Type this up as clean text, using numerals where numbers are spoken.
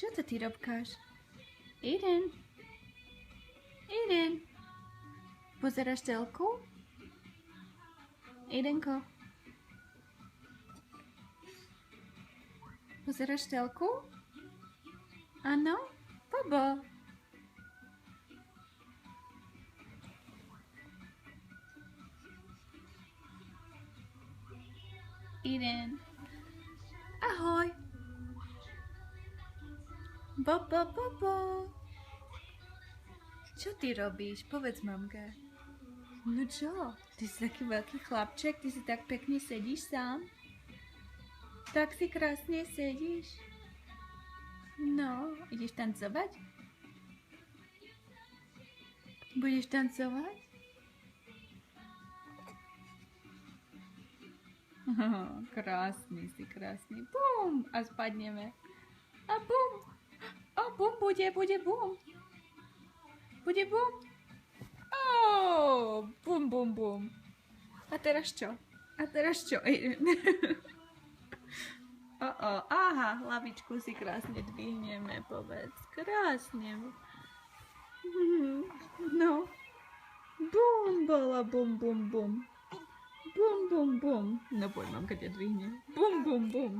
Čo to ty robkáš? Eden? Eden? Pozeráš telku? Edenko? Pozeráš telku? Áno? Bobo? Eden. Ahoj. Bobo, Bobo. Čo ty robíš? Povedz mamke. No čo? Ty si taký veľký chlapček, ty si tak pekne sedíš sám? Tak si krásne sedíš? No, ideš tancovať? Budeš tancovať? Krásny si, krásny. Bum! A spadneme. A bum! A bum bude bum. Bude bum. Oh, bum, bum, bum. A teraz čo? A teraz čo? Aha, hlavičku si krásne dvihneme, povedz. Krásne. No. Bum, bola, bum, bum, bum. Bum, bum, bum. No poď, mamka ťa dvihne. Bum, bum, bum.